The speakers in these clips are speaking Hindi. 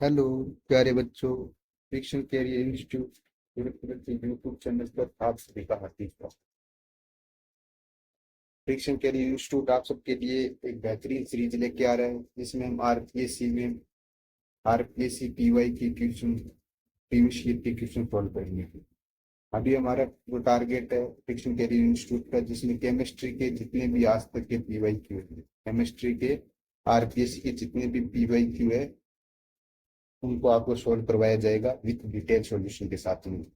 हेलो प्यारे बच्चों। फ्रिक्शन कैरियर इंस्टीट्यूट के यूट्यूब चैनल पर आप सभी का हार्दिक स्वागत। फ्रिक्शन कैरियर इंस्टीट्यूट आप सबके लिए एक बेहतरीन सीरीज लेके आ रहा है जिसमें हम आरपीएससी पीवाई की क्वेश्चन प्रीवियस ईयर के क्वेश्चन सॉल्व करेंगे। अभी हमारा जो टारगेट है फ्रिक्शन कैरियर इंस्टीट्यूट का, जिसमें केमिस्ट्री के जितने भी आज तक के पीवाई क्यू है, केमिस्ट्री के आरपीएससी के जितने भी पीवाई क्यू है उनको आपको सॉल्व करवाया जाएगा विथ डिटेल सॉल्यूशन के साथ में।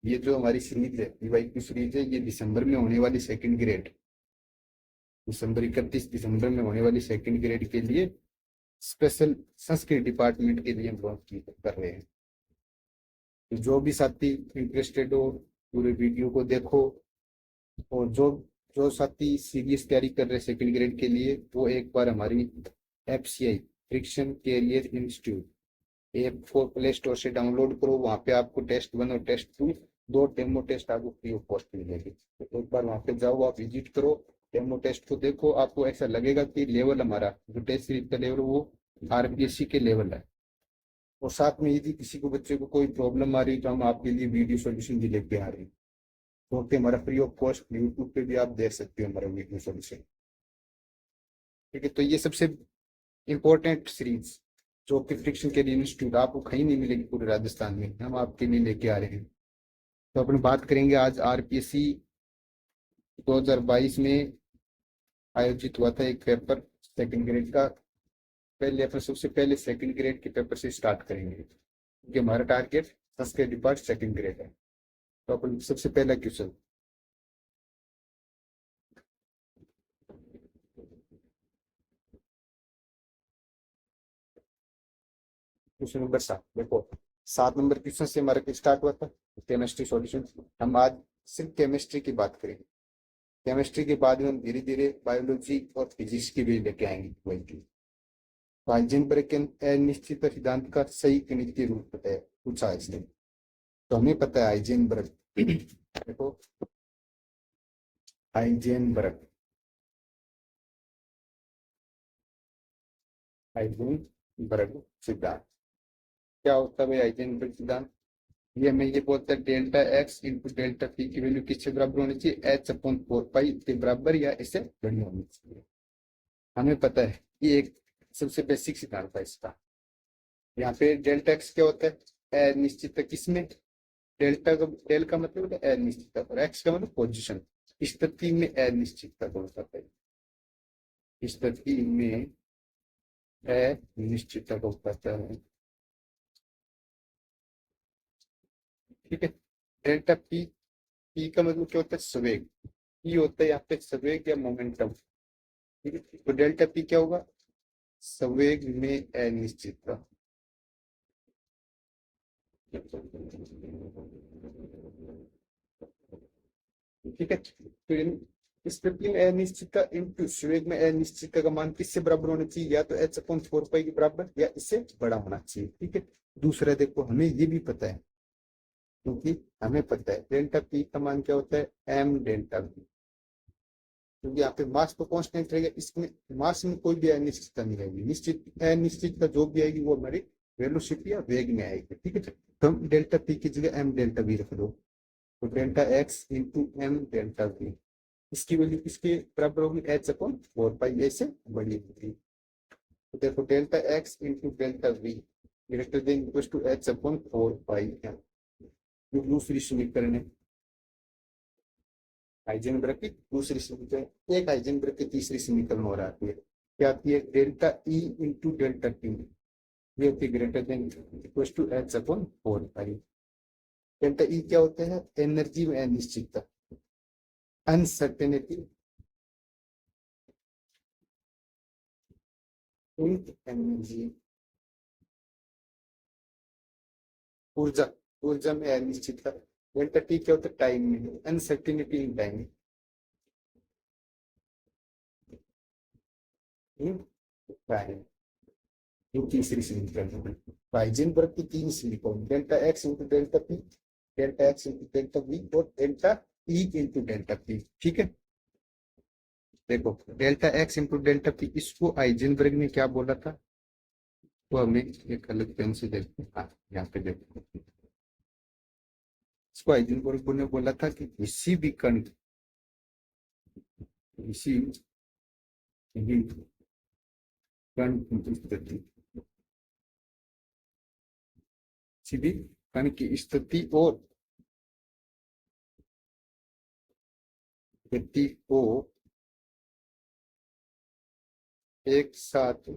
ये जो हमारी सीरीज है पीवाई की सीरीज है, ये दिसंबर में होने वाली सेकंड ग्रेड, दिसंबर 31 दिसंबर में होने वाली सेकंड ग्रेड के लिए स्पेशल संस्कृत डिपार्टमेंट के लिए हम लॉन्च कर रहे हैं। तो जो भी साथी इंटरेस्टेड हो पूरे वीडियो को देखो, और जो जो साथी सीरियस तैयारी कर रहे हैं सेकंड ग्रेड के लिए, वो एक बार हमारी एफसीआई फ्रिक्शन कैरियर इंस्टीट्यूट ऐप को प्ले स्टोर से डाउनलोड करो। वहाँ पे आपको टेस्ट 1 और टेस्ट 2 दो डेमो टेस्ट आपको फ्री ऑफ कॉस्ट मिलेगी। तो एक बार वहाँ पे जाओ, आप विजिट करो, डेमो टेस्ट को देखो। आपको ऐसा लगेगा कि लेवल हमारा जो टेस्ट सीरीज का लेवल वो आरपीएससी के लेवल है। और साथ में यदि किसी को बच्चे को कोई प्रॉब्लम आ रही है तो हम आपके लिए वीडियो सोल्यूशन भी लेके आ रहे हैं, तो कि हमारा फ्री ऑफ कॉस्ट यूट्यूब पे भी आप देख सकते हो हमारा वीडियो सोल्यूशन। ठीक है, तो ये सबसे इम्पोर्टेंट सीरीज जो कि फ्रिक्शन के इंस्टीट्यूट आपको कहीं नहीं मिलेगी पूरे राजस्थान में, हम आपके लिए लेके आ रहे हैं। तो अपन बात करेंगे आज आरपीएससी 2022 में आयोजित हुआ था एक पेपर सेकंड ग्रेड का। पहले अपन सबसे पहले सेकंड ग्रेड के पेपर से स्टार्ट करेंगे क्योंकि हमारा target Sanskrit depart second grade है। तो अपन सबसे पहला क्वेश्चन, क्वेश्चन नंबर 7 देखो। 7 नंबर क्वेश्चन से हमारा स्टार्ट हुआ था केमिस्ट्री सॉल्यूशन। हम आज सिर्फ केमिस्ट्री की बात करेंगे। केमिस्ट्री के बाद में हम धीरे धीरे बायोलॉजी और फिजिक्स की भी लेके आएंगे वही। हाइजेनबर्ग के अनिश्चित सिद्धांत का सही गणितीय रूप है पूछा है इसने। तो हमें पता है हाइजेनबर्ग देखो, हाइजेनबर्ग हाइजेनबर्ग सिद्धांत क्या होता है भाई? हाइजेनबर्ग सिद्धांत ये हमें ये बोलता है delta x into delta P की वैल्यू किससे बराबर होनी चाहिए? एच अपॉन 4 पाई के बराबर या इससे बड़ी होनी चाहिए। हमें पता है कि एक सबसे बेसिक सिद्धांत है इसका। यहाँ पे डेल्टा एक्स क्या होता है? अनिश्चितता किसमें? डेल्टा का डेल का मतलब है अनिश्चितता और एक्स का मतलब पोजीशन। स्थिति में अनिश्चितता कौन सा है? स्थिति में अनिश्चितता को कहता है। ठीक है, डेल्टा पी, पी का मतलब क्या होता है? संवेग। पी होता है यहाँ पे संवेग या मोमेंटम। ठीक है, तो डेल्टा पी क्या होगा? संवेग में अनिश्चितता। ठीक है, तो इस प्रति में अनिश्चितता इंटू संवेग में अनिश्चितता का मान किससे बराबर होना चाहिए? या तो एच अपॉन 4 पाई के बराबर या इससे बड़ा होना चाहिए। ठीक है, दूसरा देखो, हमें ये भी पता है क्योंकि हमें पता है डेल्टा पी का मान क्या होता है? M delta p. क्योंकि यहाँ पे मास तो कांस्टेंट रहेगा, इसमें मास में कोई भी अनिश्चितता नहीं रहेगी। निश्चित अनिश्चितता जो भी आएगी वो हमारी वेलोसिटी या वेग में आएगी। ठीक है, तो हम डेल्टा पी की जगह एम डेल्टा वी रख दो, तो delta x into m delta v, इसकी वैल्यू किसके बराबर होगी? एच अपॉन 4 पाई ऐसे बड़ी होगी। तो देखो delta x into delta v greater than equal to h upon 4 pi है। जो दूसरी समीकरण है हाइजेनबर्ग की दूसरी समीकरण, एक हाइजेनबर्ग की तीसरी समीकरण हो रहा है। क्या आती है? Delta E into delta t, ये होती है greater than equal to h upon 4 pi. Delta E क्या होता है? एनर्जी में अनिश्चितता, अनसर्टेनिटी इन एनर्जी, ऊर्जा, ऊर्जा में अनिश्चितता। डेल्टा टी क्या होता है? टाइम में अनसर्टेनिटी इन टाइम। टाइम, ये तीसरी समीकरण है। हाइजेनबर्ग की तीन समीकरण, delta x into delta p, delta x into delta v और delta E into delta p. ठीक है, देखो delta x into delta p, इसको हाइजेनबर्ग ने क्या बोला था? इसको हमें एक अलग पेन से देखते हैं। हाँ, यहाँ पे देखो, इसको हाइजेनबर्ग ने बोला था कि किसी भी कण किसी भी कण की स्थिति, किसी भी कण की स्थिति और गति को एक साथ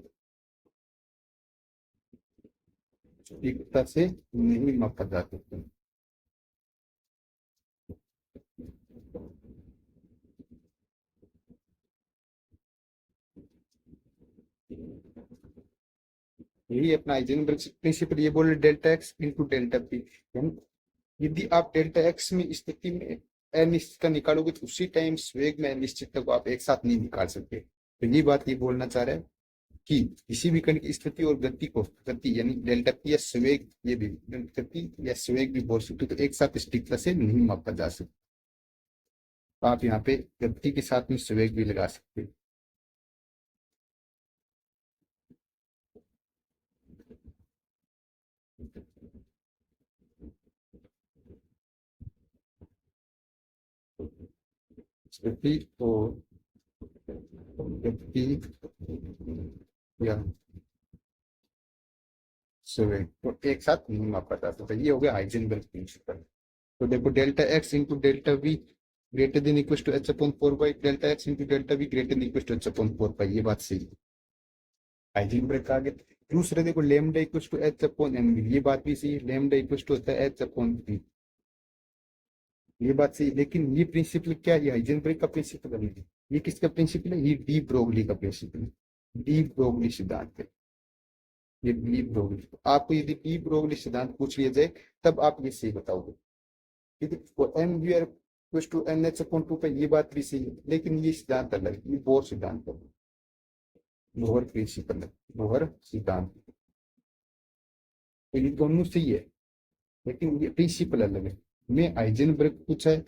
सटीकता से नहीं मापा जा सकता। यही अपना हाइजेनबर्ग प्रिंसिपल, ये बोले delta x into delta P. यदि आप डेल्टा एक्स में स्थिति में अनिश्चितता निकालोगे तो उसी टाइम वेग में अनिश्चितता को आप एक साथ नहीं निकाल सकते। तो ये बात ये बोलना चाह रहा है कि किसी भी कण की स्थिति और गति को, गति यानी डेल्टा पी या संवेग, ये भी गति या संवेग भी बोल सकते, तो एक साथ सटीकता से नहीं मापा जा सकता। तो आप यहाँ पे गति के साथ में संवेग भी लगा सकते हैं। गति और गति या संवेग को एक साथ नहीं मापा जा सकता। ये हो गया हाइजेनबर्ग प्रिंसिपल। तो देखो, delta x into delta v greater than equal to h upon 4 pi, delta x into delta v greater than equal to h upon 4 pi, ये बात सही है। हाइजेनबर्ग का आगे दूसरा देखो, lambda equal to h upon m v, ये बात भी सही है। लैम्डा इक्वल टू होता है एच अपॉन वी, ये बात सही। लेकिन ये प्रिंसिपल क्या है? ये हाइजेनबर्ग का प्रिंसिपल नहीं है। ये किसका प्रिंसिपल है? ये डी ब्रोगली का प्रिंसिपल है, डी ब्रोगली सिद्धांत है। ये डी ब्रोगली, आपको यदि डी ब्रोगली सिद्धांत पूछ लिया जाए तब आप ये सही बताओगे। M v r to n h upon 2 पे, ये बात भी सही है। लेकिन ये सिद्धांत अलग है, ये बोर सिद्धांत है, बोहर प्रिंसिपल है, बोहर सिद्धांत। तो ये दोनों सही है, लेकिन ये प्रिंसिपल अलग है। हमें हाइजेनबर्ग पूछा है,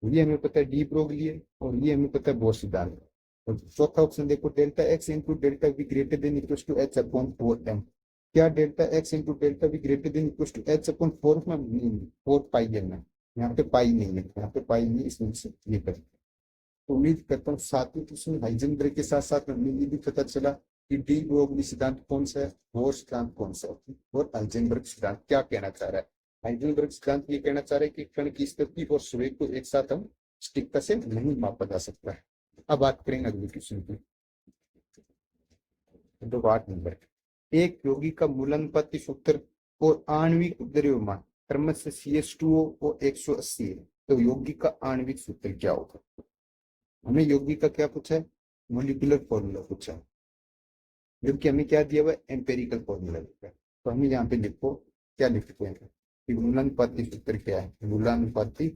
ये हमें पता है डी ब्रोगली है, और ये हमें पता है बोर सिद्धांत। और चौथा ऑप्शन देखो, delta x into delta v greater than equal to h upon 4 m. क्या delta x into delta v greater than equal to h upon 4 m? नहीं, 4 पाई है ना, यहाँ पे पाई नहीं है, यहाँ पे पाई नहीं, इसमें से ये कर। तो उम्मीद करता हूँ सातवें क्वेश्चन हाइजेनबर्ग के साथ साथ हमें ये भी पता चला कि डी ब्रोगली सिद्धांत कौन सा है, बोर सिद्धांत कौन सा है, और हाइजेनबर्ग सिद्धांत क्या कहना चाह रहा है। हाइजेनबर्ग सिद्धांत ये कहना चाह रहा है कि कण की स्थिति और संवेग को एक साथ हम सटीकता से नहीं मापा जा सकता है। अब बात करेंगे अगले क्वेश्चन की। तो 8 नंबर, एक यौगिक का मूलानुपाती सूत्र और आणविक द्रव्यमान क्रमशः CH2O और 180 है, तो यौगिक का आणविक सूत्र क्या होगा? हमें यौगिक का क्या पूछा है? मोलिकुलर फॉर्मूला पूछा है, जबकि हमें क्या दिया हुआ है? एम्पेरिकल फॉर्मूला दिया है। तो हम यहाँ पे लिखो, क्या लिखते हैं कि मूलानुपाती सूत्र क्या है? मूलानुपाती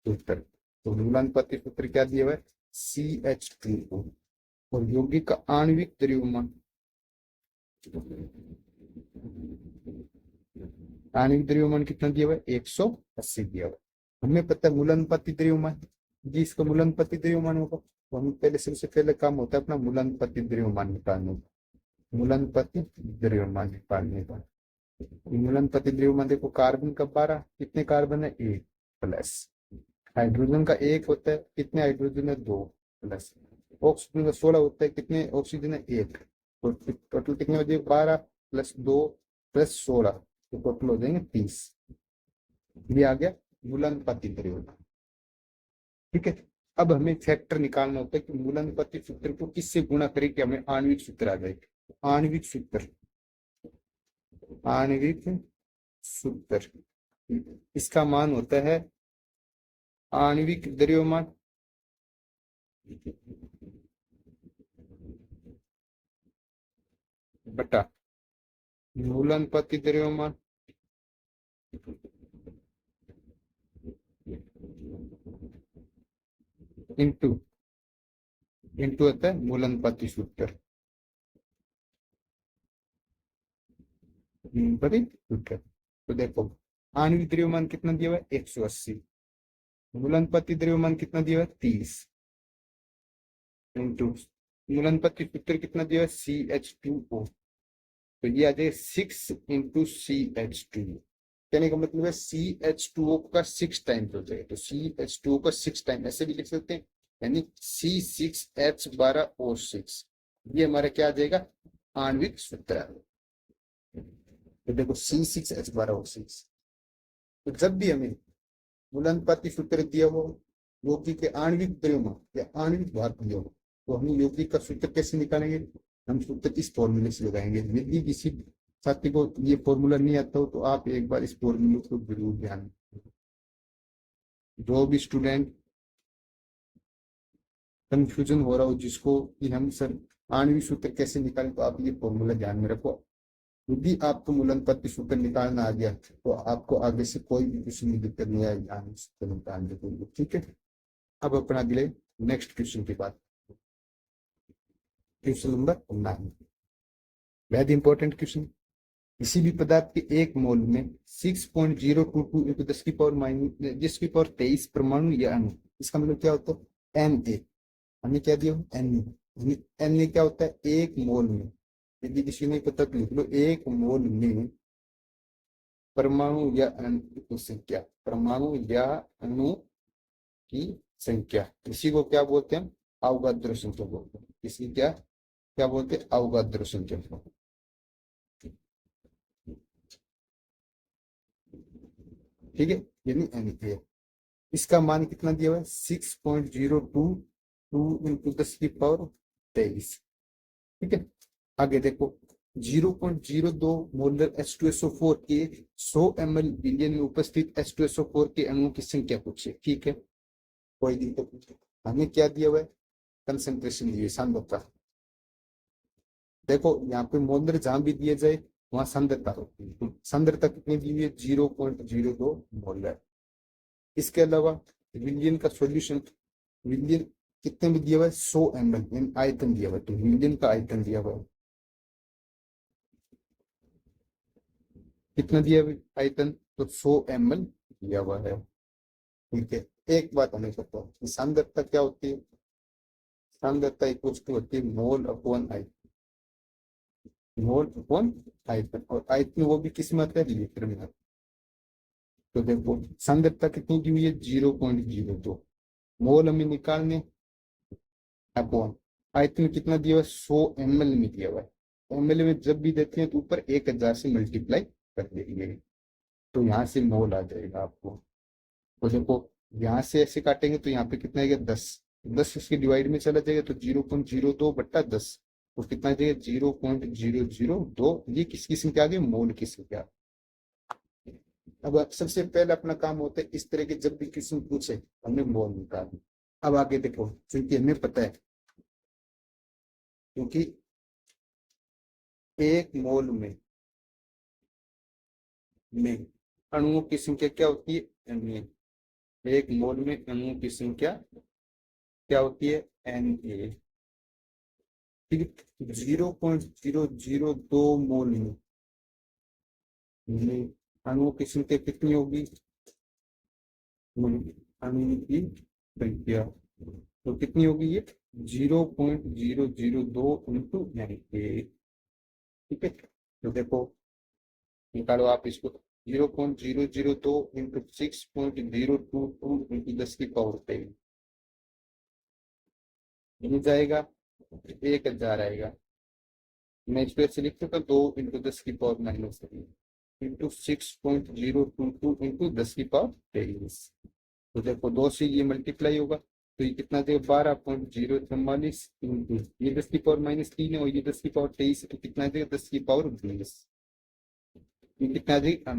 सूत्र, तो मूलानुपाती सूत्र क्या दिया हुआ है? CH2O। और यौगिक का आणविक द्रव्यमान, आणविक द्रव्यमान कितना दिया हुआ है? 180 दिया हुआ है। हमें पता है मूलानुपाती द्रव्यमान, जी इसका मूलानुपाती द्रव्यमान होगा, तो हम पहले सबसे पहले काम होता है अपना मूलानुपाती द्रव्यमान निकालने का। मूलानुपाती द्रव्यमान निकालने का, मूलानुपाती द्रव्यमान देखो, कार्बन का 12, कितने कार्बन है? 1 प्लस, हाइड्रोजन का 1 होता है, कितने हाइड्रोजन है? 2 प्लस, ऑक्सीजन का 16 होता है, कितने ऑक्सीजन है? 1। तो टोटल कितने हो जाएगा? 12 प्लस 2 प्लस 16, तो टोटल हो जाएंगे 30। ये आ गया मूलानुपाती द्रव्यमान। ठीक है, अब हमें फैक्टर निकालना होता है कि मूलानुपाती सूत्र को किससे गुणा करें कि हमें आणविक सूत्र आ जाए। आणविक सूत्र, आणविक सूत्र, इसका मान होता है आणविक द्रव्यमान बटा मूलानुपाती द्रव्यमान इंटू इंटू होता है मूलानुपाती सूत्र, सूत्र। तो देखो, आणविक द्रव्यमान कितना दिया हुआ है? 180। मूलानुपाती द्रव्यमान कितना दिया हुआ है? 30 इंटू मूलानुपाती सूत्र कितना दिया है? CH2O। तो ये आ जाएगा 6 × CH2। कहने का मतलब है CH2O का 6 टाइम्स हो जाएगा, तो CH2O का 6 टाइम ऐसे भी लिख सकते हैं, यानी C6H12O6। ये हमारा क्या आ जाएगा, आणविक सूत्र। तो देखो C6H12O6। तो जब भी हमें मूलानुपाती सूत्र दिया हो यौगिक के आणविक द्रव्यमान या आणविक भार दिया हो, तो हम यौगिक का सूत्र कैसे निकालेंगे, हम सूत्र इस फॉर्मूले से लगाएंगे। यदि किसी साथी को ये फॉर्मूला नहीं आता हो तो आप एक बार इस फॉर्मूले को जरूर ध्यान रखें। जो भी स्टूडेंट कंफ्यूजन हो रहा हो जिसको कि हम सर आणविक सूत्र कैसे निकालें, तो आप ये फॉर्मूला ध्यान में रखो। यदि आपको मूलानुपाती सूत्र निकालना आ गया तो आपको आगे से कोई भी क्वेश्चन में दिक्कत नहीं आएगी आणविक सूत्र निकालने के लिए। ठीक है, अब अपना अगले नेक्स्ट क्वेश्चन की बात, question number 9, very important question. किसी भी पदार्थ के एक मोल में 6.022 इंटू 10⁻23 परमाणु या अणु, इसका मतलब क्या होता है, एन ए। हमने क्या दिया, एन ए क्या होता है, एक मोल में। यदि किसी ने पता तो लिख लो, एक मोल में परमाणु या अणु की संख्या, परमाणु या अणु की संख्या, इसी को क्या बोलते हैं, अवगाद्रो संख्या बोलते हैं। इसी क्या क्या बोलते हैं, अवगाद्रो संख्या। ठीक है, यानी एन ए। इसका मान कितना दिया हुआ है, 6.022 इंटू 10⁻23। ठीक है, आगे देखो 0.02 मोलर H2SO4 के 100 ml विलयन में उपस्थित H2SO4 के अणुओं की संख्या पूछे। ठीक है, कोई दिक्कत नहीं। हमें क्या दिया हुआ है, कंसेंट्रेशन दिए, सांद्रता। देखो यहाँ पे मोलर जहां भी दिया जाए वहां सांद्रता होती है, तो सांद्रता कितनी दी हुई है, 0.02 मोलर। इसके अलावा विलयन का सॉल्यूशन, विलयन कितने में दिया हुआ है, 100 ml आयतन दिया हुआ है, तो विलयन का आयतन दिया हुआ है, कितना दिया हुआ आयतन, तो 100 ml दिया हुआ है। ठीक है, एक बात हमें पता है, सांद्रता क्या होती है, सांद्रता एक वस्तु होती है मोल अपॉन आयतन, मोल अपॉन आयतन, और आयतन वो भी किस में आता है, लीटर में आता है। तो देखो सांद्रता कितनी दी हुई है, 0.02 मोल हमें निकालने, अपॉन आयतन कितना दिया हुआ है, 100 ml में दिया हुआ है। ml में जब भी देते हैं तो ऊपर 1000 से मल्टीप्लाई कर देंगे, तो यहाँ से मोल आ जाएगा आपको। तो देखो यहाँ से ऐसे काटेंगे तो यहाँ पे कितना आएगा, 10, 10 इसके डिवाइड में चला जाएगा, तो 0.02/10, तो कितना जाएगा, 0.002। ये किसकी संख्या आ गई, मोल की संख्या। अब सबसे पहले अपना काम होता है इस तरह के, जब भी क्वेश्चन पूछे हमने मोल निकालना। अब आगे देखो, क्योंकि हमें पता है, क्योंकि एक मोल में अणुओं की संख्या क्या होती है, एन। एक मोल में अणुओं की संख्या क्या होती है, एन ए। ठीक है, 0.002 मोल में अणुओं की संख्या कितनी होगी, अणु की संख्या तो कितनी होगी, ये 0.002 इंटू एन ए। ठीक है, तो देखो निकालो आप इसको, 0.002 इंटू 6.022 इंटू 10⁻23 मिल जाएगा, 1000 आएगा। मैं इसको ऐसे लिख सकता हूँ, 2 इंटू 10⁻³ इंटू 6.022 इंटू 10⁻23। तो देखो 2 से ये मल्टीप्लाई होगा, तो ये कितना देगा, 12.044 इंटू ये 10⁻³ है, और ये 10⁻23 है, तो कितना देगा, 10⁻20। ये कितना देगा,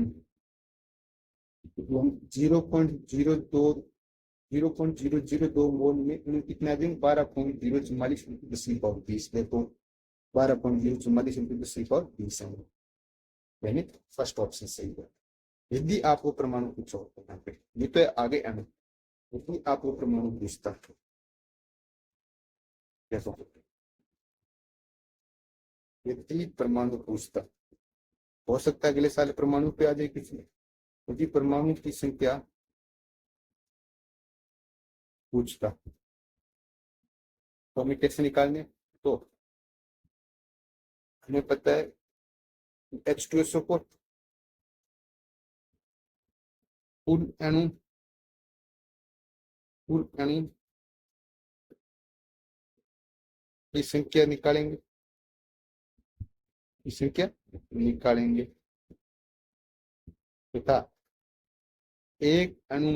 0.002 मोल में कितना देंगे, 12.044 इंटू 10⁻20। देखो 12.044 इंटू 10⁻20 है, यानी फर्स्ट ऑप्शन सही है। यदि आपको परमाणु पूछो यहाँ पे, ये तो आगे अणु, यदि आपको परमाणु पूछता कैसा, यदि परमाणु पूछता, हो सकता है अगले साल परमाणु पे आ जाए किसी, यदि परमाणु की संख्या पूछता तो हमें कैसे निकालने, तो हमें पता है H2SO4 कुल अणु की संख्या निकालेंगे, तथा एक अणु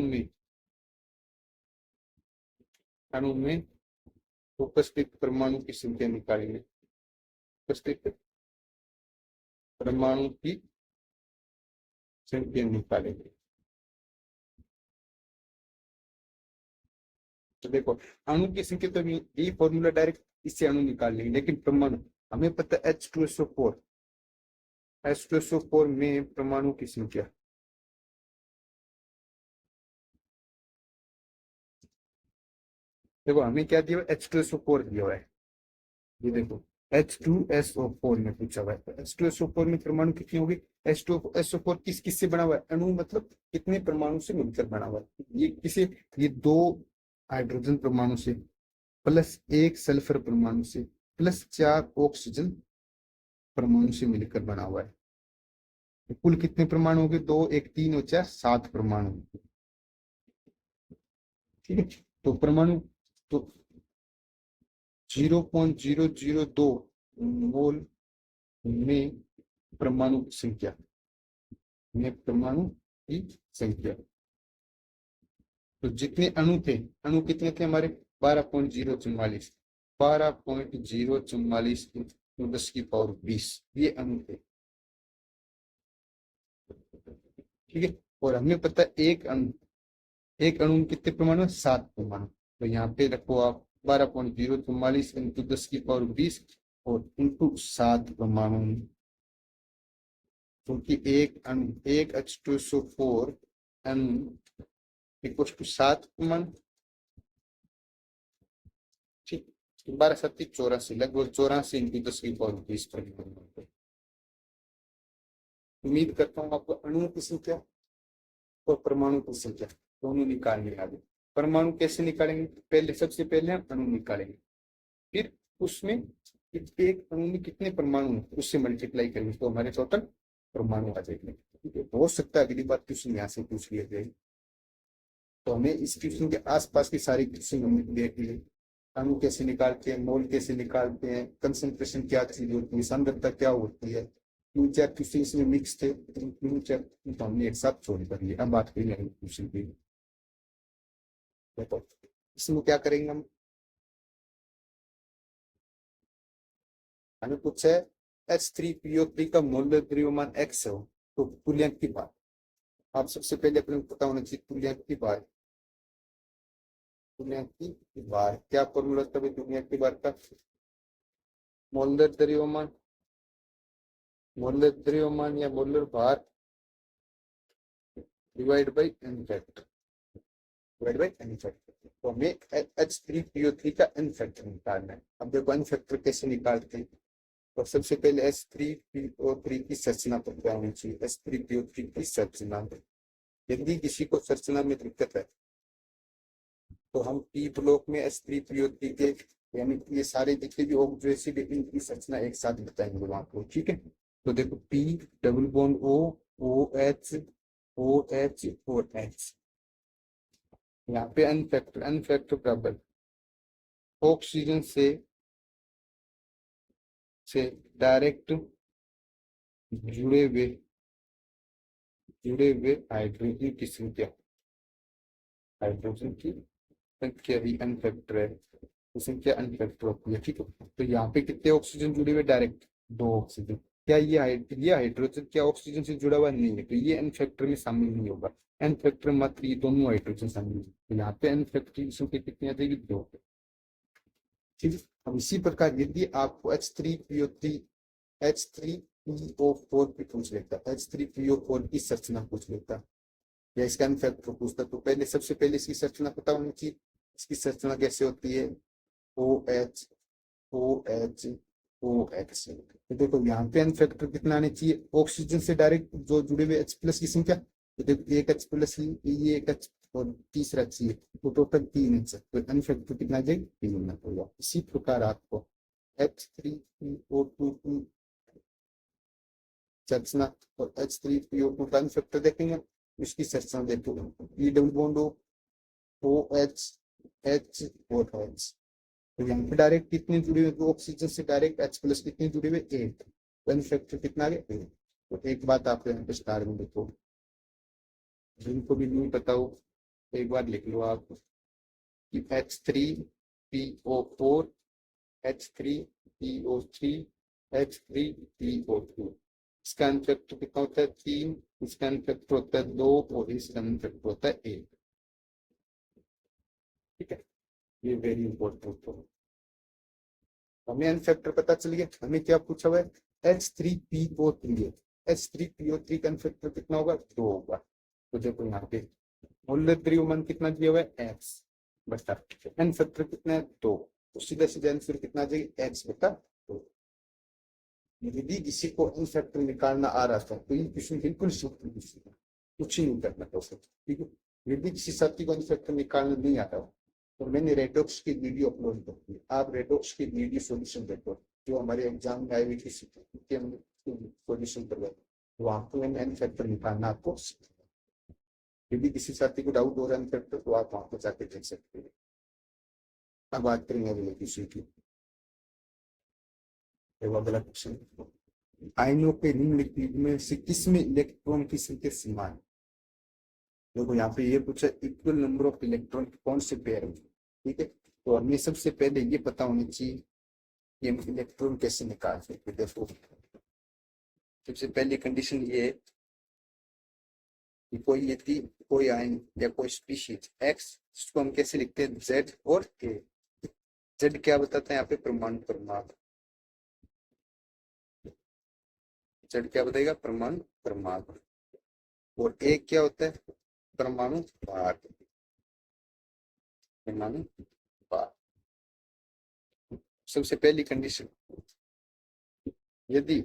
में उपस्थित परमाणु की संख्या निकालेंगे, उपस्थित परमाणु की संख्या निकालेंगे। तो देखो अणु की संख्या तो ये फॉर्मूला डायरेक्ट इससे अणु निकाल लेंगे, लेकिन परमाणु हमें पता है H2SO4 में परमाणु की संख्या, देखो हमें क्या दिया हुआ है, H2SO4 दिया हुआ है। ये देखो H2SO4 में पूछा हुआ है, तो H2SO4 में परमाणु कितनी होगी, H2SO4 किस से बना हुआ है, अणु मतलब कितने परमाणु से मिलकर बना हुआ है, ये 2 हाइड्रोजन परमाणु से प्लस 1 सल्फर परमाणु से प्लस 4 ऑक्सीजन परमाणु से मिलकर बना हुआ है। तो कुल कितने परमाणु हो गए, 2 1 3 और 4 7 परमाणु। ठीक है, तो परमाणु तो 0.002 मोल में परमाणु की संख्या, तो जितने अणु थे, अणु कितने थे हमारे 12.044 10 की पावर 20 ये अणु थे। ठीक है, और हमें पता है एक अणु में कितने परमाणु, 7 परमाणु। तो यहाँ पे रखो आप 12.044 इंटू 10 की पावर 20 और इंटू 7 परमाणु, क्योंकि एक H2SO4 अणु इक्वल टू 7 परमाणु। ठीक, 12 7 84 लगभग 84 इंटू 10 की पावर 20 परमाणु। उम्मीद करता हूँ आपको अणुओं की संख्या और परमाणु की संख्या दोनों निकालने आ गए। परमाणु कैसे निकालेंगे, पहले सबसे पहले हम अणु निकालेंगे, फिर उसमें एक अणु में कितने परमाणु उससे मल्टीप्लाई करेंगे तो हमारे टोटल परमाणु आ जाएंगे। ठीक है, हो सकता है अगली बार क्वेश्चन यहाँ से पूछ लिया जाए, तो हमें इस क्वेश्चन के आसपास की सारी क्वेश्चन हमें देख लिए, अणु कैसे निकालते हैं, मोल कैसे निकालते हैं, कंसंट्रेशन क्या चीज होती है, सांद्रता क्या होती है, 3 4 क्वेश्चन इसमें मिक्स थे, 3 4 तो हमने एक साथ छोड़ कर लिए। अब बात करेंगे अगले क्वेश्चन की। देखो इसमें क्या करेंगे हम, हमें पूछा है H3PO3 का मौल्य द्रव्यमान x हो, तो तुल्यांक की बात आप सबसे पहले अपने को पता होना चाहिए, तुल्यांक की बात क्या फॉर्मूला था तुल्यांक की बात का, मौल्य द्रव्यमान या मोलर भार डिवाइड बाई एन फैक्टर, तो हमें H3PO3 का एन फैक्टर निकालना है। अब देखो एन फैक्टर कैसे निकालते हैं, तो सबसे पहले H3PO3 की संरचना पर क्या होनी चाहिए, H3PO3 की संरचना। यदि किसी को संरचना में दिक्कत है तो हम पी ब्लॉक में H3PO3 के यानी ये सारे जितने भी ऑक्सीजन एसिड इनकी संरचना एक साथ बताएंगे वहां को। ठीक है, तो देखो P डबल बॉन्ड OH और H, यहाँ पे एन फैक्टर बराबर ऑक्सीजन से डायरेक्ट जुड़े हुए हाइड्रोजन की संख्या भी एन फैक्टर है, तो संख्या एन फैक्टर होती है। ठीक है, तो यहाँ पे कितने ऑक्सीजन जुड़े हुए, डायरेक्ट 2 ऑक्सीजन। क्या ये हाइड्रोजन क्या ऑक्सीजन से जुड़ा हुआ नहीं है, तो ये एन फैक्टर में शामिल नहीं होगा। एन फैक्टर मात्र ये दोनों हाइड्रोजन शामिल है, तो यहाँ पे एन फैक्टर की संख्या कितनी आ जाएगी, 2। ठीक है, अब इसी प्रकार यदि आपको H3PO4 की पूछ लेता, H3PO4 की संरचना पूछ लेता या इसका एन फैक्टर पूछता, तो पहले सबसे पहले इसकी संरचना पता होनी चाहिए। इसकी संरचना कैसे होती है, OH OH OH। तो देखो यहाँ पे एन फैक्टर कितना आने चाहिए, ऑक्सीजन से डायरेक्ट जो जुड़े हुए H प्लस की संख्या, तो देखो एक H प्लस ये एक H और तीसरा चाहिए, तो टोटल 3 H, तो एन फैक्टर कितना आ जाएगा, 3 होगा। इसी प्रकार आपको H3PO2 की संरचना और H3PO2 का फैक्टर देखेंगे, इसकी संरचना देखो, E double bond O H H और एच। तो यहाँ पे डायरेक्ट कितने जुड़े हुए, ऑक्सीजन से डायरेक्ट H प्लस कितने जुड़े हुए, एक। वन फैक्टर कितना आ गया, एक। तो एक बात आप यहाँ पे स्टार में देखो, जिनको भी नहीं पता हो एक बार लिख लो आप कि H3PO4 H3PO3 H3PO2, इसका अनफैक्टर कितना होता है, 3, इसका अनफैक्टर होता है 2 और इसका अनफैक्टर होता है 1। ठीक है, ये वेरी इंपॉर्टेंट है। हमें अनफैक्टर पता चल गया, हमें क्या पूछा हुआ है, H3PO3 है, H3PO3 का अनफैक्टर कितना होगा, 2 होगा। तो देखो यहाँ पे मूल्य द्रव्यमान कितना दिया हुआ है, x बटा अनफैक्टर कितना है, 2। तो सीधा सीधा आंसर कितना आ जाएगा, x बटा 2। यदि किसी को अनफैक्टर निकालना आ रहा था तो ये क्वेश्चन बिल्कुल सिंपल क्वेश्चन है, कुछ ही नहीं करना था उसे। ठीक है, यदि किसी साथी को अनफैक्टर निकालना नहीं आता तो मैंने रेडॉक्स की वीडियो अपलोड कर दी, आप रेडॉक्स की वीडियो सॉल्यूशन देखो, जो हमारे एग्जाम में आई हुई किसी के हमने सॉल्यूशन करवाया, वहां पर मैंने अनफैक्टर निकालना आपको। यदि किसी साथी को डाउट हो रहा है अनफैक्टर, तो आप वहां पर जाके देख सकते हैं। अब बात करेंगे अगले विषय की, अगला क्वेश्चन, आयनों के निम्नलिखित में से किसमें इलेक्ट्रॉन की संख्या समान है। देखो यहाँ पे ये पूछा इक्वल नंबर ऑफ इलेक्ट्रॉन कौन से पेयर में। ठीक है, तो हमें सबसे पहले ये पता होनी चाहिए कि हम इलेक्ट्रॉन कैसे निकाल सकते। देखो सबसे पहली कंडीशन ये है कि कोई यदि कोई आयन या कोई स्पीशीज एक्स, इसको हम कैसे लिखते हैं, जेड और ए। जेड क्या बताता है यहाँ पे, परमाणु क्रमांक। जेड क्या बताएगा, परमाणु क्रमांक। और ए क्या होता है, परमाणु भार। परमाणु भार सबसे पहली कंडीशन, यदि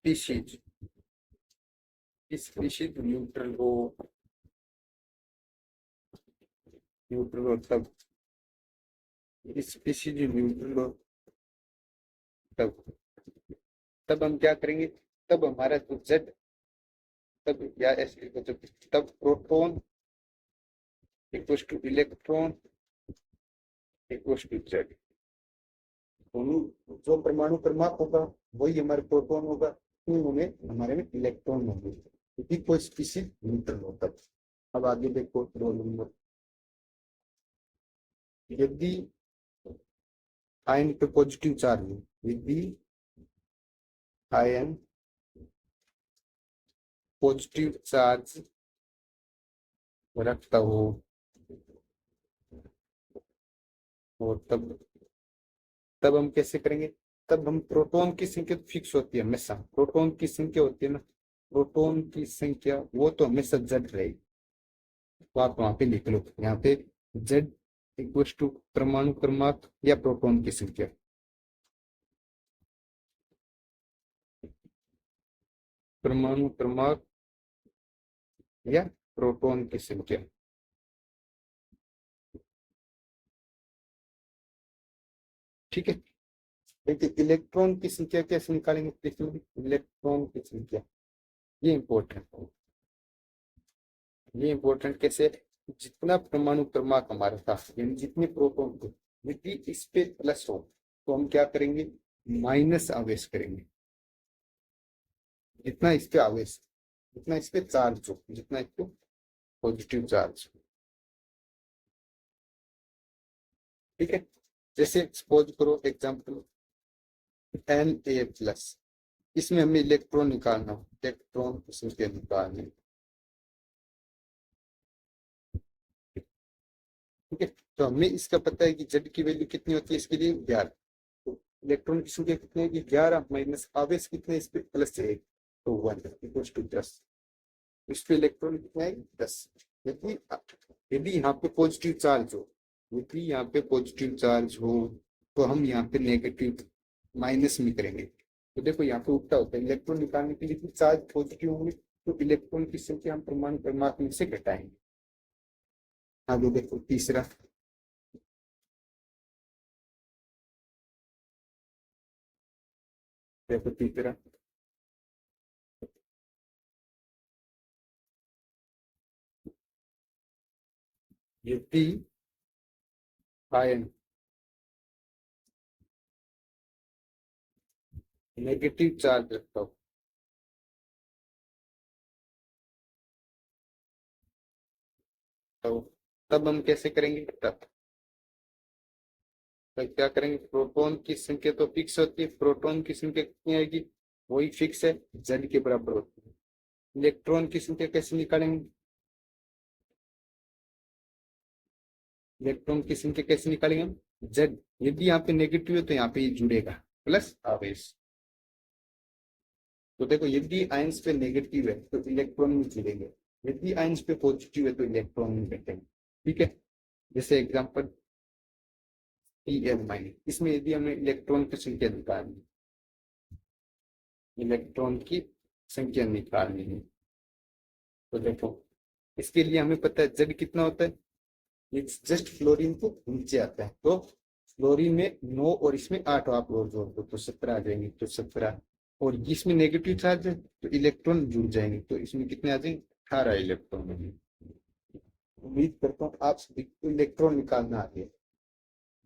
स्पीशीज स्पीशीज न्यूट्रल हो, न्यूट्रल हो स्पीशीज न्यूट्रल हो तब तब हम क्या करेंगे, तब हमारा जो जेड, तब या ऐसे तब proton equals to electron equals to Z. दोनों जो परमाणु क्रमांक होगा वही हमारे प्रोटॉन होगा, उनमें हमारे में इलेक्ट्रॉन होंगे, क्योंकि कोई स्पीशीज न्यूट्रल होता है। अब आगे देखो 2 नंबर, यदि आयन पे पॉजिटिव चार्ज है, यदि आयन पॉजिटिव चार्ज रखता हो, और तब तब हम कैसे करेंगे, तब हम प्रोटॉन की संख्या तो फिक्स होती है हमेशा, प्रोटॉन की संख्या होती है ना, प्रोटॉन की संख्या वो तो हमेशा जेड रहेगी। तो आप वहां पे लिख लो, यहाँ पे जेड इक्वल टू परमाणु क्रमांक या प्रोटॉन की संख्या। परमाणु क्रमांक या प्रोटॉन की संख्या। ठीक है, देखिए इलेक्ट्रॉन की संख्या कैसे निकालेंगे, देखिए इलेक्ट्रॉन की संख्या, ये इंपॉर्टेंट है, ये इंपॉर्टेंट कैसे, जितना परमाणु क्रमांक हमारे पास यानी जितने प्रोटॉन थे, यदि इस पे प्लस हो तो हम क्या करेंगे, माइनस आवेश करेंगे। जितना इस पे आवेश, जितना इस पे चार्ज हो, जितना इस पे पॉजिटिव चार्ज। ठीक है, जैसे सपोज करो एग्जांपल Na+, इसमें हमें इलेक्ट्रॉन निकालना, इलेक्ट्रॉन की संख्या निकालनी। ठीक है, तो हमें इसका पता है कि जेड की वैल्यू कितनी होती है, इसके लिए 11। तो इलेक्ट्रॉन की संख्या कितनी है कि 11 माइनस आवेश कितने, इस पे +1, तो 1 इक्वल टू 10। इस पे इलेक्ट्रॉन कितना है, 10। यदि यदि यहाँ पे पॉजिटिव चार्ज हो, यदि यहाँ पे पॉजिटिव चार्ज हो तो हम यहाँ पे नेगेटिव माइनस में करेंगे। तो देखो यहाँ पे उल्टा होता है, इलेक्ट्रॉन निकालने के लिए चार्ज पॉजिटिव होंगे तो इलेक्ट्रॉन की संख्या हम परमाणु क्रमांक में से घटाएंगे। आगे देखो तीसरा, देखो तीसरा, यदि आयन नेगेटिव चार्ज रखता हो तो तब हम कैसे करेंगे, तब क्या करेंगे, प्रोटॉन की संख्या तो फिक्स होती है, प्रोटॉन की संख्या कितनी आएगी, वही फिक्स है, जेड के बराबर होती है। इलेक्ट्रॉन की संख्या कैसे निकालेंगे, इलेक्ट्रॉन की संख्या कैसे निकालेंगे हम, जेड, यदि यहाँ पे नेगेटिव है तो यहाँ पे ये जुड़ेगा प्लस आवेश। तो देखो यदि आयंस पे नेगेटिव है तो इलेक्ट्रॉन में जुड़ेंगे, यदि आयंस पे पॉजिटिव है तो इलेक्ट्रॉन में बैठेंगे। ठीक है, जैसे एग्जांपल Pn-, इसमें यदि हमें इलेक्ट्रॉन की संख्या निकालनी, इलेक्ट्रॉन की संख्या निकालनी है तो देखो इसके लिए हमें पता है जेड कितना होता है, ये जस्ट फ्लोरीन को नीचे आता है, तो फ्लोरीन में 9 और इसमें 8 आप और जोड़ दो तो 17 आ जाएंगे, तो 17, और इसमें नेगेटिव चार्ज है तो इलेक्ट्रॉन जुड़ जाएंगे, तो इसमें कितने आ जाएंगे, 18 इलेक्ट्रॉन बनेंगे। उम्मीद करता हूँ आप सभी को इलेक्ट्रॉन निकालना आ गया।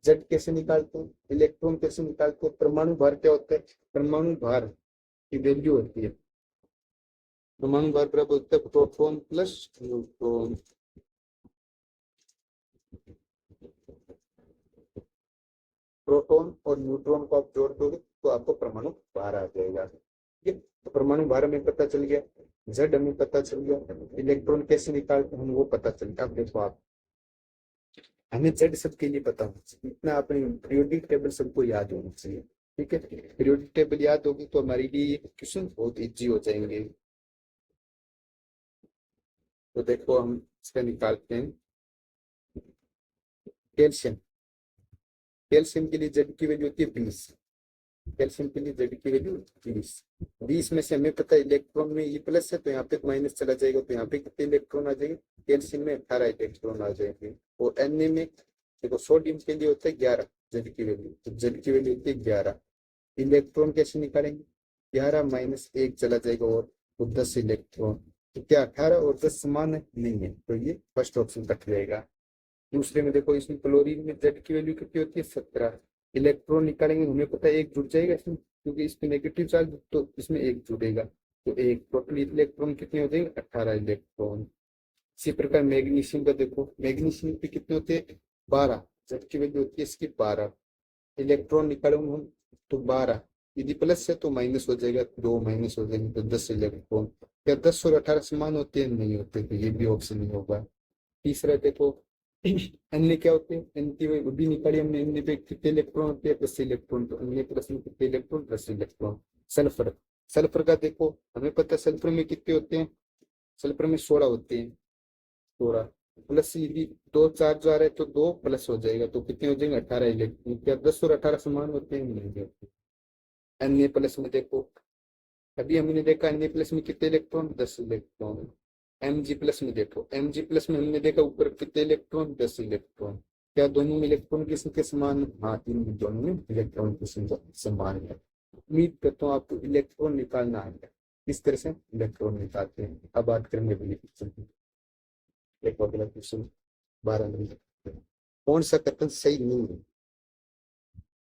जेड कैसे निकालते हैं, इलेक्ट्रॉन कैसे निकालते हैं, परमाणु भार क्या होता है, परमाणु भार की वैल्यू होती है, परमाणु भार बराबर होता है प्रोटॉन प्लस न्यूट्रॉन। प्रोटॉन और न्यूट्रॉन को आप जोड़ दोगे तो आपको परमाणु भार आ जाएगा। ठीक है, तो परमाणु भार हमें पता चल गया, जेड हमें पता चल गया, इलेक्ट्रॉन कैसे निकालते हैं वो पता चल गया। अब देखो आप, हमें जेड सबके लिए पता होना चाहिए, इतना अपनी पीरियोडिक टेबल सबको याद होना चाहिए। ठीक है, पीरियोडिक टेबल याद होगी तो हमारे लिए क्वेश्चन बहुत इजी हो जाएंगे। तो देखो हम इसका निकालते हैं, कैल्शियम, कैल्शियम के लिए जेड की वैल्यू होती है 20, कैल्शियम के लिए जेड की वैल्यू 20, 20 में से हमें पता है इलेक्ट्रॉन में ये प्लस है तो यहाँ पे माइनस चला जाएगा, तो यहाँ पे कितने इलेक्ट्रॉन आ जाएंगे, कैल्शियम में 18 इलेक्ट्रॉन आ जाएंगे। और Na में देखो सोडियम के लिए होता है 11 जेड की वैल्यू, तो जेड की वैल्यू होती है 11। इलेक्ट्रॉन कैसे निकालेंगे, 11 माइनस 1 चला जाएगा और तो 10 इलेक्ट्रॉन, तो क्या 18 और 10 समान है, नहीं है, तो ये फर्स्ट ऑप्शन कट जाएगा। दूसरे में देखो इसमें क्लोरीन में जेड की वैल्यू कितनी होती है 17, इलेक्ट्रॉन निकालेंगे हमें पता है एक जुड़ जाएगा इसमें, क्योंकि इसमें नेगेटिव चार्ज तो इसमें एक जुड़ेगा, तो एक टोटल इलेक्ट्रॉन कितने हो जाएंगे 18 इलेक्ट्रॉन। इसी प्रकार मैग्नीशियम का देखो, मैग्नीशियम पे कितने होते हैं 12, जेड की वैल्यू होती है इसकी 12, इलेक्ट्रॉन निकालेंगे हम तो 12, यदि प्लस है तो माइनस हो जाएगा, 2 माइनस हो जाएंगे तो 10 इलेक्ट्रॉन। क्या 10 और 18 समान होते हैं, नहीं होते, तो ये भी ऑप्शन नहीं होगा। तीसरा देखो अन्य क्या होते हैं, एंटी वो भी निकाली हमने, अन्य पे कितने इलेक्ट्रॉन होते हैं 10 इलेक्ट्रॉन, तो अन्य प्लस में कितने इलेक्ट्रॉन 10 इलेक्ट्रॉन। सल्फर, सल्फर का देखो हमें पता है सल्फर में कितने होते हैं, सल्फर में 16 होते हैं, 16 प्लस यदि 2 चार्ज आ रहे हैं तो 2 प्लस हो जाएगा, तो कितने हो जाएंगे 18 इलेक्ट्रॉन। क्या 10 और 18 समान होते हैं, नहीं होते। अन्य प्लस में देखो, अभी हमने देखा एन ए प्लस में कितने electron 10 electron. M G plus में देखो, एम जी प्लस में हमने देखा ऊपर कितने इलेक्ट्रॉन 10 इलेक्ट्रॉन। क्या दोनों में इलेक्ट्रॉन की संख्या समान है, हाँ इन दोनों में इलेक्ट्रॉन की संख्या समान है। उम्मीद करता हूँ आपको इलेक्ट्रॉन निकालना आएगा, इस तरह से इलेक्ट्रॉन निकालते हैं। अब बात करेंगे अगले क्वेश्चन की। देखो अगला क्वेश्चन 12 नंबर, कौन सा कथन सही नहीं है,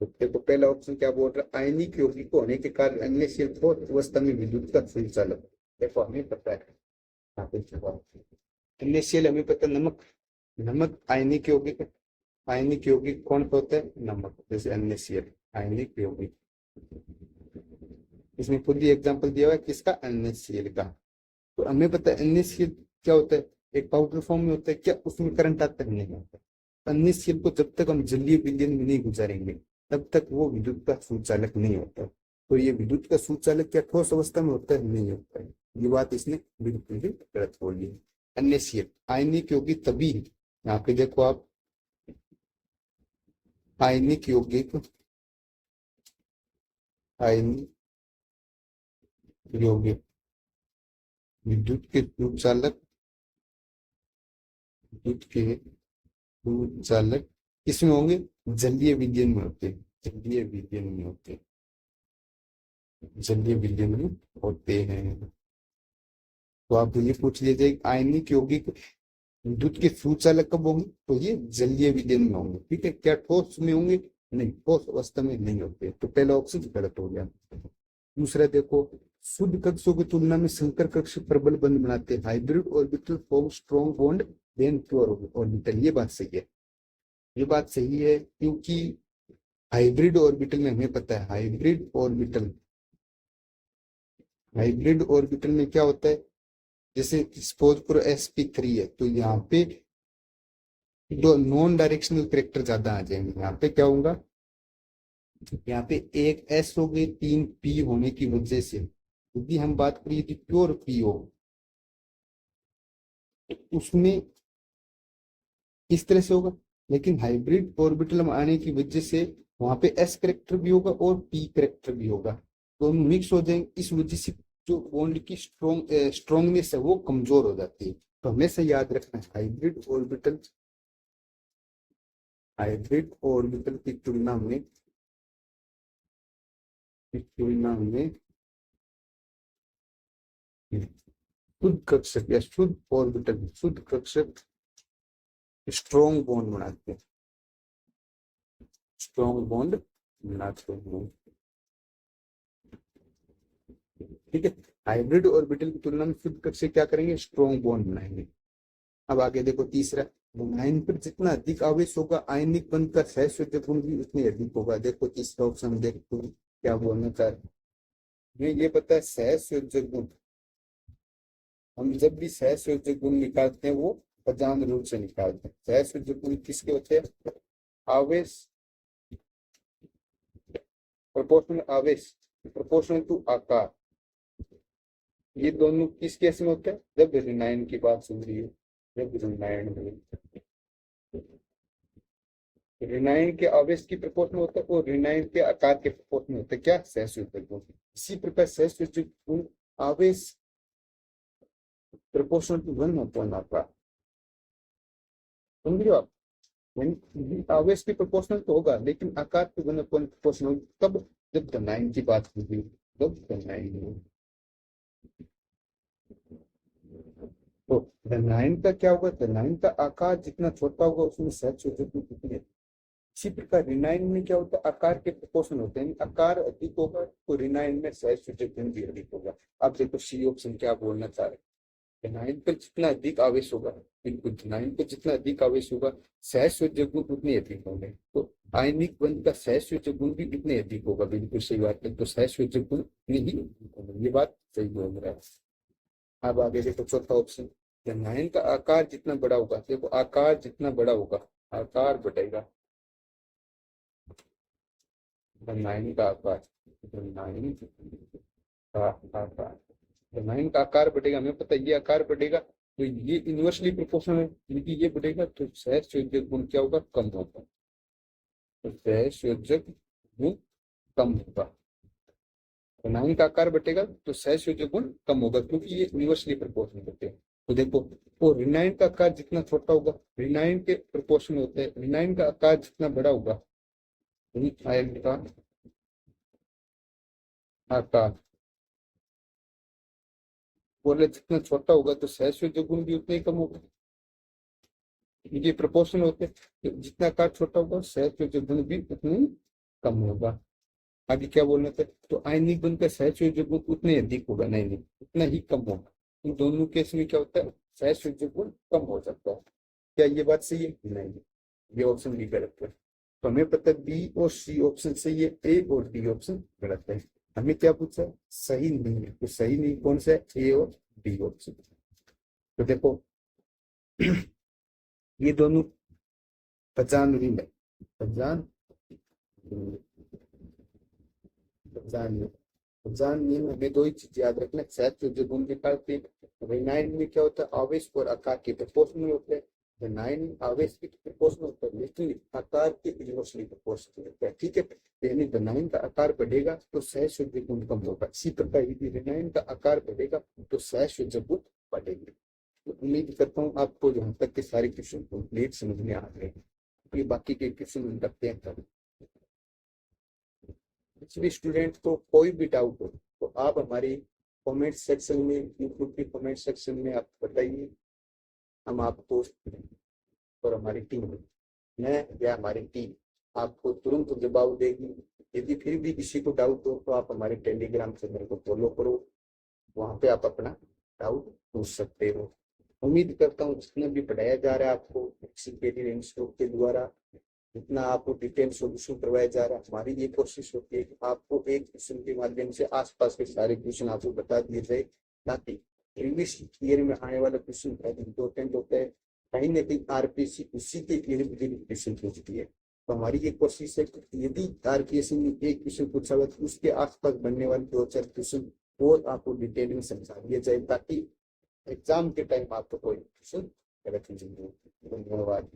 तो देखो पहला ऑप्शन क्या बोल रहा है, आयनिक यौगिक होने के कारण अन्य से ठोस अवस्था में विद्युत का संचालन। देखो हमें पता है, यहाँ पे जवाब NaCl हमें पता है, नमक, नमक आयनिक यौगिक है, आयनिक यौगिक कौन सा होता है, नमक, जैसे NaCl आयनिक यौगिक। इसमें खुद ही एग्जांपल दिया हुआ है किसका, NaCl का। तो हमें पता है NaCl क्या होता है, एक पाउडर फॉर्म में होता है, क्या उसमें करंट आता है, नहीं आता। NaCl को जब तक हम जलीय विलयन में नहीं गुजारेंगे तब तक वो विद्युत का सुचालक नहीं होता। तो ये विद्युत का सुचालक क्या ठोस अवस्था में होता है, नहीं होता है। ये बात इसने बिल्कुल भी गलत बोली है। NaCl आयनिक यौगिक तभी, यहाँ पे देखो आप, आयनिक यौगिक, आयनिक यौगिक विद्युत के सुचालक, विद्युत के सुचालक किसमें होंगे, जलीय विलयन में होते हैं, जलीय विलयन में होते हैं। जलीय विलयन में होते हैं। तो आप ये पूछ लीजिए आयनिक यौगिक दूध के सुचालक कब होंगे, तो ये जलीय विलयन में होंगे। ठीक है, क्या ठोस में होंगे, नहीं, ठोस अवस्था में नहीं होते। तो पहला ऑप्शन गलत हो गया। दूसरा देखो, शुद्ध कक्षों की तुलना में संकर कक्ष प्रबल बंध बनाते हैं। Hybrid orbital form strong bond than pure orbital. ये बात सही है, ये बात सही है, क्योंकि हाइब्रिड ऑर्बिटल में हमें पता है, हाइब्रिड ऑर्बिटल में क्या होता है, जैसे सपोज करो sp3 है, तो यहाँ पे दो नॉन डायरेक्शनल करेक्टर ज्यादा आ जाएंगे। यहाँ पे क्या होगा, यहाँ पे एक s हो गई, तीन p होने की वजह से यदि हम बात करें यदि प्योर p हो तो उसमें इस तरह से होगा। लेकिन हाइब्रिड ऑर्बिटल में आने की वजह से वहां पे s करेक्टर भी होगा और p करेक्टर भी होगा, दोनों मिक्स हो जाएंगे। इस वजह से जो बॉन्ड की स्ट्रॉन्गनेस है वो कमजोर हो जाती है। तो हमेशा याद रखना, हाइब्रिड ऑर्बिटल की तुलना में शुद्ध कक्षक या शुद्ध कक्षक स्ट्रॉन्ग बॉन्ड बनाते हैं, स्ट्रॉन्ग बॉन्ड बनाते हैं। ठीक है, हाइब्रिड ऑर्बिटल की तुलना में शुद्ध कक्षक क्या करेंगे, स्ट्रॉन्ग बॉन्ड बनाएंगे। अब आगे देखो तीसरा, आयन पर जितना अधिक आवेश होगा आयनिक बंध का सहसंयोजक गुण भी उतने अधिक होगा। देखो तीसरा ऑप्शन देखो क्या बोलना चाह रहे हैं। ये पता है सहसंयोजक गुण, हम जब भी सहसंयोजक गुण निकालते हैं वो अजान रूप से निकालते हैं। सहसंयोजक गुण किसके होते हैं, आवेश प्रोपोर्शनल टू आकार, ये दोनों किस केस में होते हैं, जब ऋणायन की बात सुन रही है, जब ऋणायन के आवेश की प्रोपोर्शनल होता है और ऋणायन के आकार के प्रोपोर्शनल होता है क्या, सहसंयोजक गुण। इसी प्रकार सहसंयोजक गुण आवेश प्रोपोर्शनल टू 1/r, समझ रहे हो आप। आवेश की प्रोपोर्शनल तो होगा लेकिन आकार की 1/r प्रोपोर्शनल कब, जब ऋणायन की बात होगी, जब ऋणायन। तो ऋणायन का क्या होगा, ऋणायन का आकार जितना छोटा होगा उसमें सहसंयोजक गुण कितने। इसी प्रकार ऋणायन में क्या होता है, आकार के प्रोपोर्शन होते हैं, आकार अधिक होगा तो ऋणायन में सहसंयोजक गुण भी अधिक होगा। अब देखो सी ऑप्शन क्या बोलना चाह रहे हैं, ऋणायन पर जितना अधिक आवेश होगा, बिल्कुल ऋणायन पर जितना अधिक आवेश होगा सहसंयोजक गुण उतने अधिक होंगे। तो आयनिक बंध का सहसंयोजक गुण भी उतने अधिक होगा, बिल्कुल सही बात है। तो सहसंयोजक गुण नहीं, ये बात सही बोल रहा है। अब आगे देखो चौथा ऑप्शन, ऋणायन का आकार जितना बड़ा होगा, देखो आकार जितना बड़ा होगा, आकार बढ़ेगा, नाइन का आकार, नाइन का आकार, नाइन का आकार बढ़ेगा, हमें पता है ये आकार बढ़ेगा तो ये इनवर्सली प्रोपोर्शनल है, यदि ये बढ़ेगा तो सहसंयोजक गुण क्या होगा, कम होगा। तो सहसंयोजक गुण कम होगा, तो नाइन का आकार बढ़ेगा तो सहसंयोजक गुण कम होगा क्योंकि ये इनवर्सली प्रोपोर्शनल होते हैं। तो देखो, तो रिनाइन का आकार जितना छोटा होगा, रिनाइन के प्रोपोर्शन होते हैं, रिनाइन का आकार जितना बड़ा होगा, रिनाइन का आकार बोले जितना छोटा होगा तो सहसंयोजक गुण भी उतना ही कम होगा, ये प्रोपोर्शन होते हैं। तो जितना आकार छोटा होगा सहसंयोजक गुण भी उतना ही कम होगा। आगे क्या बोलना था, तो आयनिक बंध का सहसंयोजक गुण उतने अधिक होगा, नहीं नहीं उतना ही कम होगा। इन दोनों केस में क्या होता है, सहसंयोजक गुण कम हो जाता है। क्या ये बात सही है, नहीं, ये ऑप्शन भी गलत है। तो हमें पता है बी और सी ऑप्शन सही है, ए और डी ऑप्शन गलत है। हमें क्या पूछा, सही नहीं है, तो सही नहीं कौन सा है, ए और डी ऑप्शन। तो देखो ये दोनों पहचान रही है, पहचान पहचान पहचान नियम, हमें दो ही चीज याद रखना, सहसंयोजक गुण निकालते हैं। रेनाइन में क्या होता है, आवेश और आकार के प्रोपोर्शनल होते हैं। रेनाइन आवेश की प्रोपोर्शनल होता है लेकिन आकार के इनवर्सली प्रोपोर्शनल होता है। ठीक है, यानी रेनाइन का आकार बढ़ेगा तो सहसंयोजक गुण कम होगा। इसी प्रकार यदि रेनाइन का आकार बढ़ेगा तो सहसंयोजक गुण बढ़ेंगे। तो उम्मीद करता हूँ आपको यहाँ तक के सारे क्वेश्चन कंप्लीट समझ में आ गए। ये बाकी के क्वेश्चन करते हैं। कुछ भी स्टूडेंट को कोई भी डाउट हो तो आप हमारी कमेंट सेक्शन में, यूट्यूब के कमेंट सेक्शन में आप बताइए। हम आपको और हमारी टीम, मैं या हमारी टीम आपको तुरंत जवाब देगी। यदि फिर भी किसी को डाउट हो तो आप हमारे टेलीग्राम चैनल को फॉलो करो, वहां पे आप अपना डाउट पूछ सकते हो। उम्मीद करता हूँ जितना भी पढ़ाया जा रहा है आपको इंस्टीट्यूट के द्वारा, जितना आपको डिटेल सोल्यूशन करवाया जा रहा है, हमारी ये कोशिश होती है कि आपको एक क्वेश्चन के माध्यम से आसपास के सारे क्वेश्चन आपको बता दिए जाए, ताकि प्रीवियस ईयर में आने वाला क्वेश्चन बहुत इंपॉर्टेंट होता है। कहीं ना कहीं आरपीएससी उसी के इर्द गिर्द क्वेश्चन पूछती है। तो हमारी ये कोशिश है कि यदि आरपीएससी में एक क्वेश्चन पूछा हुआ तो उसके आसपास बनने वाले 2-4 क्वेश्चन और आपको डिटेल में समझा दिया जाए, ताकि एग्जाम के टाइम आपको कोई क्वेश्चन गलत नहीं। धन्यवाद।